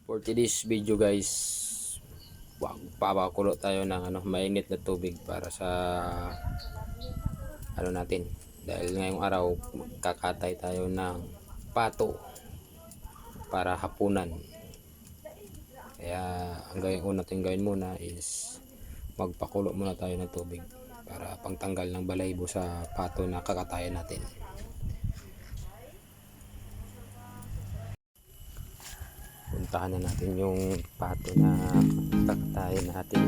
For today's video guys, papakulo tayo ng mainit na tubig para sa natin. Dahil ngayong araw kakatay tayo ng pato para hapunan. Kaya ang una natin gawin muna is magpakulo muna tayo ng tubig para pangtanggal ng balaybo sa pato na kakatayan natin. Puntahan na natin yung pato na kakatayan natin.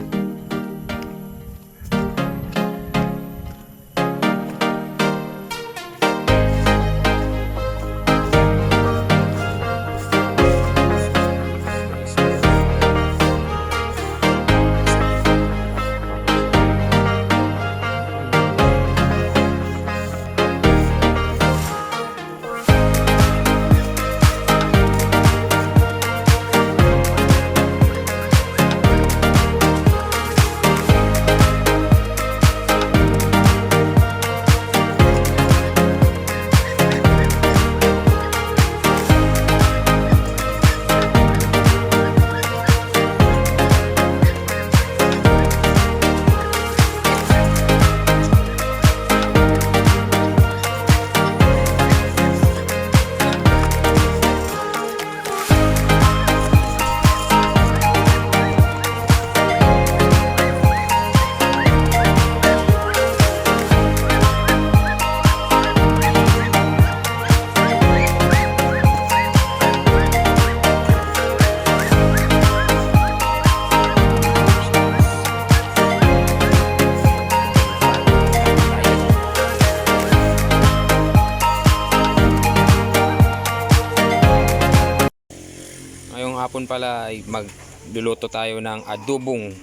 Ngayong hapon pala ay magluluto tayo ng adobong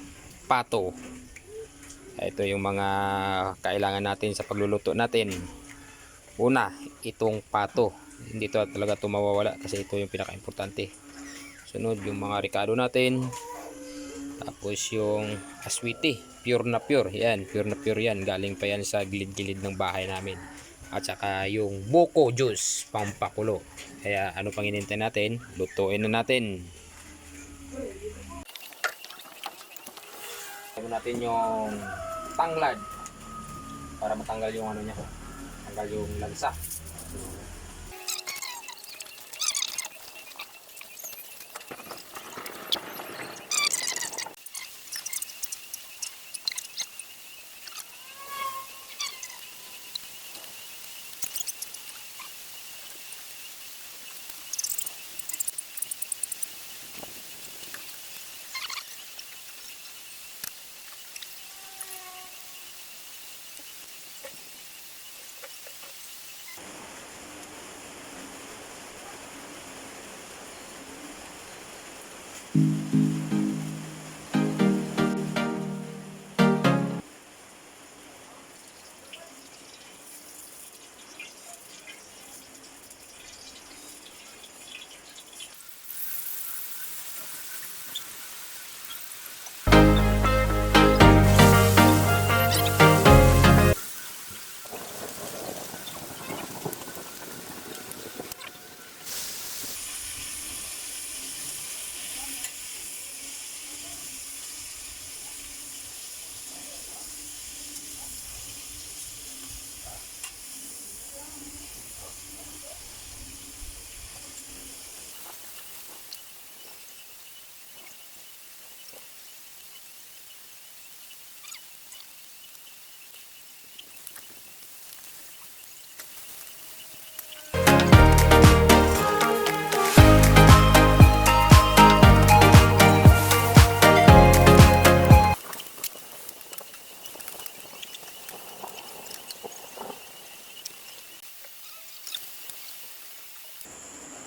pato. Ito yung mga kailangan natin sa pagluluto natin. Una, itong pato. Hindi to talaga ito mawawala kasi ito yung pinaka-importante. Sunod, yung mga ricado natin. Tapos yung aswiti, pure na pure. Yan, pure na pure yan. Galing pa yan sa gilid-gilid ng bahay namin. At saka yung buko juice, pampakulo. Kaya ano pang hinintay natin? Lutuin na natin. Gawin natin yung tanglad para matanggal yung niya, tanggal yung lansa.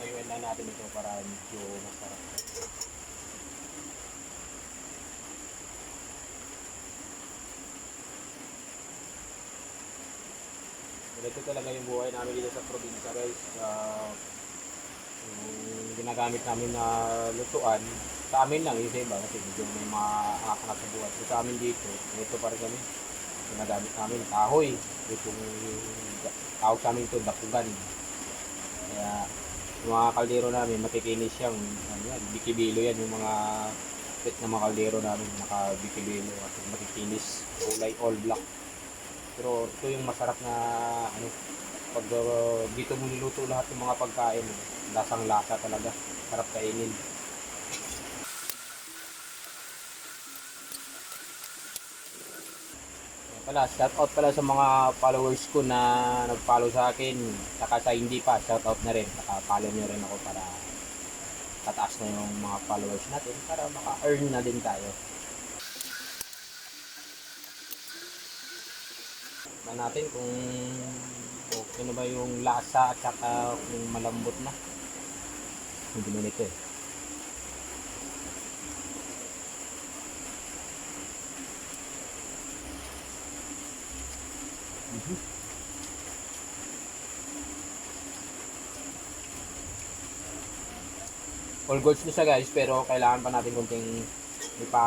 Tayuin lang natin ito para medyo masarap. Ito talaga yung buhay namin dito sa probinsya guys. Yung ginagamit namin na lutuan, sa amin lang, isa iba kasi medyo may makakanak sa buhat. So, sa amin dito, ito pa rin kami. Ginagamit namin kahoy. Itong tawag sa amin ito, dapugan. Kaya Yung mga kaldero namin, matikinis siyang, ano yan, bikibilo yan, yung mga pit na mga kaldero namin, naka-bikibilo, at matikinis, kulay all black. Pero ito yung masarap na, ano, pag dito mo niluto lahat ng mga pagkain, lasang lasa talaga, sarap kainin. Pala, shout out pala sa mga followers ko na nag-follow sa akin, saka sa hindi pa, shout out na rin, saka follow nyo rin ako para tataas na yung mga followers natin para maka-earn na din tayo. Tignan natin kung okay na ba yung lasa at saka kung malambot na. Hindi mo nito eh. All goods na siya guys, pero kailangan pa natin kunting ipa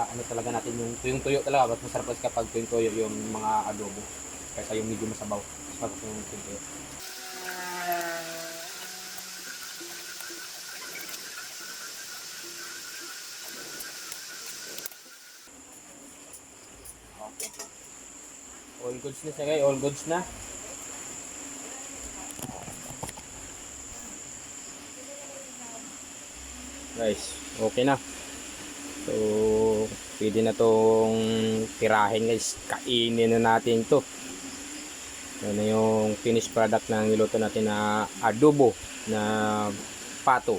ano talaga natin yung tuyong-tuyo talaga. Mas masarap kasi kapag tuyong-tuyo yung mga adobo kaysa yung medyo masabaw. Mas masarap yung tuyong-tuyo. Okay. All goods na siya guys, all goods na. Guys, okay na. So, pwede na tong tirahin guys. Kainin na natin to. Yan na yung finished product na niluto natin na adobo na pato.